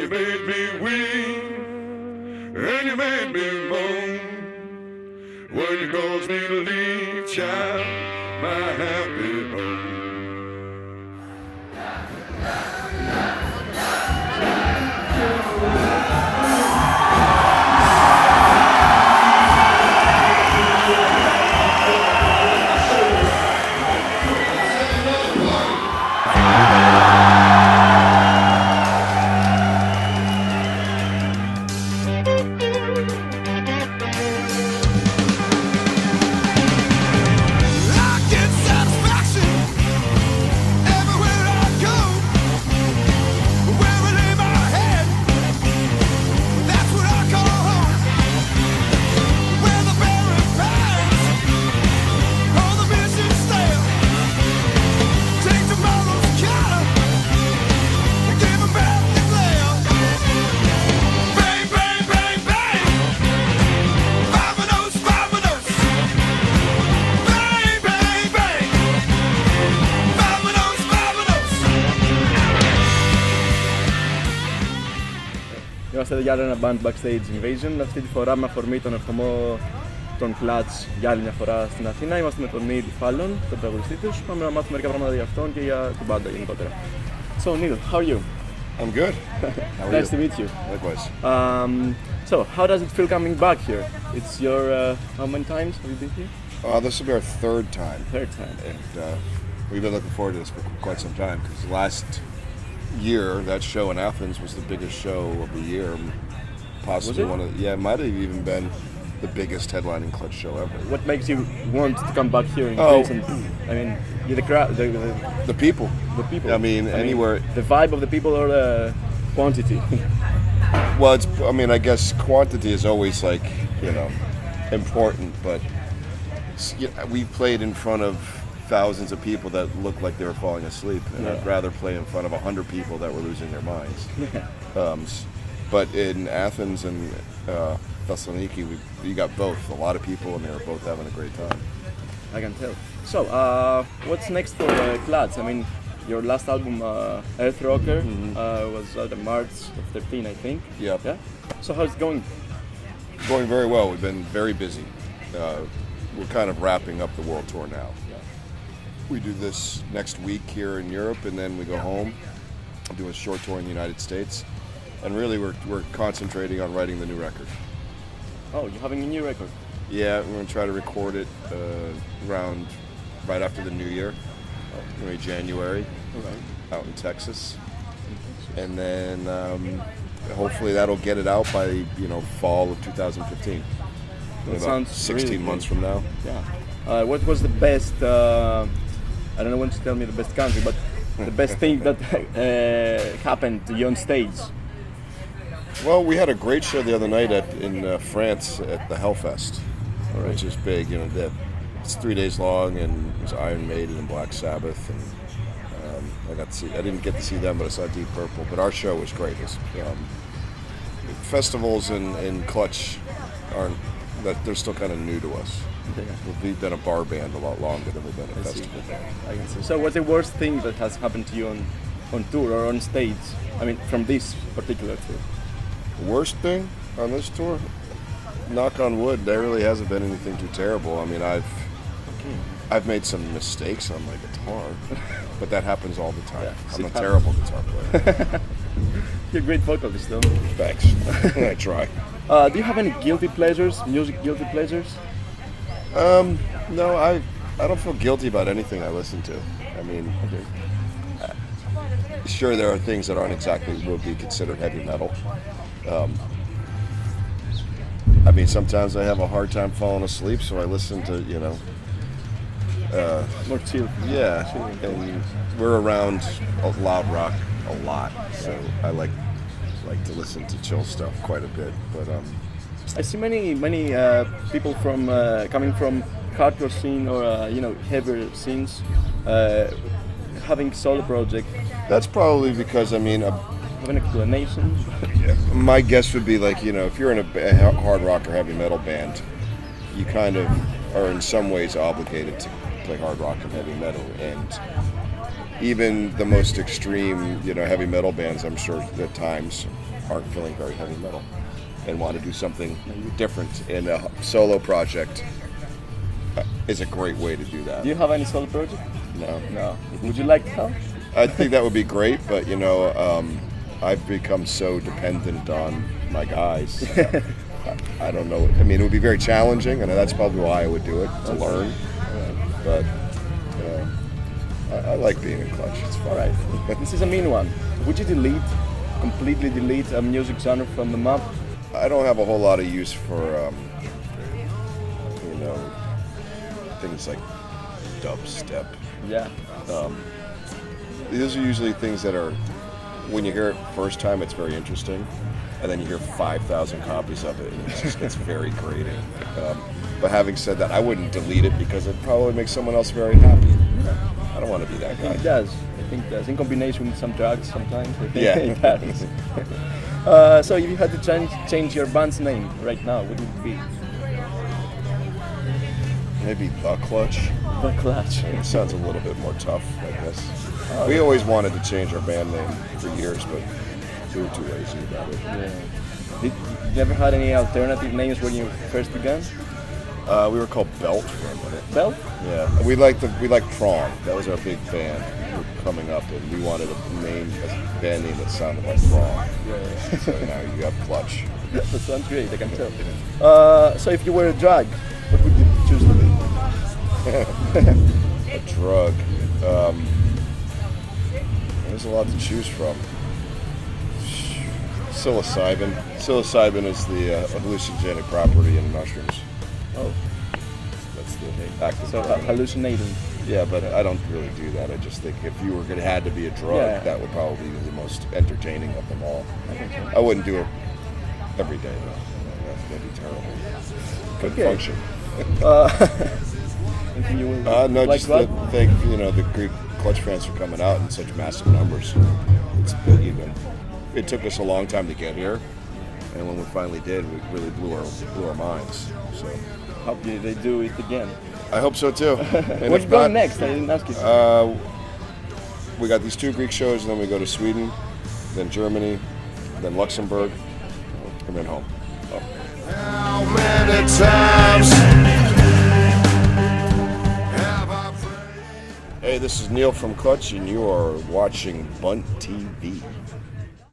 you made me weep, and you made me moan. When you caused me to leave, child, my happy home. Είμαστε για ένα band Backstage Invasion, αυτή τη φορά με αφορμή τον ερχομό των Clutch για άλλη μια φορά στην Αθήνα. Είμαστε με τον εισβάλουν, τον τραγουδιστή τους. Πάμε να μάθουμε μερικά πράγματα για αυτόν και για την μπάντα γενικότερα. So Neil, how are you? I'm good. How are Nice to meet you. Likewise. So how does it feel coming back here? It's your how many times have you been here? This will be our third time. Third time. And we've been looking forward to this for quite some time because last year that show in Athens was the biggest show of the year, possibly one of it might have even been the biggest headlining Clutch show ever. What makes you want to come back here in case? And, I mean, the crowd, the people. The people. I mean, anywhere. The vibe of the people or the quantity. Well, I guess quantity is always like, important, but we've played in front of thousands of people that looked like they were falling asleep, and I'd rather play in front of 100 people that were losing their minds. But in Athens and Thessaloniki, you got both. A lot of people, and they were both having a great time. I can tell. So, what's next for Clutch? I mean, your last album, Earth Rocker, was out in March of 13, I think. Yep. Yeah. So, how's it going? Going very well. We've been very busy. We're kind of wrapping up the world tour now. We do this next week here in Europe, and then we go home, do a short tour in the United States, and really we're concentrating on writing the new record. Oh, you're having a new record? Yeah, we're going to try to record it around right after the New Year, maybe January, out in Texas, and then hopefully that'll get it out by fall of 2015. That about sounds 16 really months from now. Yeah. What was the best? I don't know when to tell me the best country, but the best thing that happened to you on stage. Well, we had a great show the other night in France at the Hellfest, which is big. It's 3 days long, and it was Iron Maiden and Black Sabbath, and I didn't get to see them, but I saw Deep Purple. But our show was great. Festivals and Clutch they're still kind of new to us. We've been a bar band a lot longer than we've been a festival band. I can see. So what's the worst thing that has happened to you on tour or on stage? I mean, from this particular tour. The worst thing on this tour? Knock on wood, there really hasn't been anything too terrible. I mean, I've made some mistakes on my guitar, but that happens all the time. I'm a terrible guitar player. You're a great vocalist, though. Thanks. I try. Do you have any guilty pleasures, music guilty pleasures? No, I don't feel guilty about anything I listen to. I mean, sure, there are things that aren't exactly would be considered heavy metal. I mean, sometimes I have a hard time falling asleep, so I listen to, more chill. Yeah, and we're around loud rock a lot, so I like to listen to chill stuff quite a bit. But I see many people from coming from hardcore scene or heavier scenes having solo project. That's probably because Have an explanation? My guess would be like if you're in a hard rock or heavy metal band, you kind of are in some ways obligated to play hard rock and heavy metal, and even the most extreme heavy metal bands, I'm sure at times aren't feeling very heavy metal and want to do something different. And a solo project is a great way to do that. Do you have any solo project? No. No. Would you like to have? I think that would be great, but you know, I've become so dependent on my guys. I don't know. I mean, it would be very challenging, and that's probably why I would do it, to learn. But I like being in Clutch. It's fun. All right. This is a mean one. Would you completely delete a music genre from the map? I don't have a whole lot of use for, you know, things like dubstep. Yeah. These are usually things that are, when you hear it first time, it's very interesting, and then you hear 5,000 copies of it, and it just gets very grating. But having said that, I wouldn't delete it because it probably makes someone else very happy. I don't want to be that guy. It does. I think it does. In combination with some drugs sometimes. I think Yeah. it does. So if you had to change your band's name right now, what would it be? Maybe The Clutch. The Clutch. It sounds a little bit more tough, I guess. We always wanted to change our band name for years, but we were too lazy about it. Yeah. Did you ever had any alternative names when you first began? We were called Belt for a minute. Belt? Yeah, we liked Prong. That was our big band. We were coming up, and we wanted a band name that sounded like Prong. Yeah. So now you got Clutch. That sounds great, I can tell. So if you were a drug, what would you choose to be? A drug. There's a lot to choose from. Psilocybin. Psilocybin is the hallucinogenic property in mushrooms. Oh, That's the active. so hallucinating. Yeah, but I don't really do that. I just think if you had to be a drug, Yeah. that would probably be the most entertaining of them all. I think so. I wouldn't do it every day though. That'd be terrible. Couldn't Okay. function. Anything you would No, like just to add? thank the Greek Clutch fans for coming out in such massive numbers. It took us a long time to get here, and when we finally did, we really blew our minds. So Hope they do it again. I hope so too. And What's if going not, next? I didn't ask you. We got these 2 Greek shows, and then we go to Sweden, then Germany, then Luxembourg, and then home. Oh. How many times have I prayed? Hey, this is Neil from Clutch, and you are watching Bunt TV.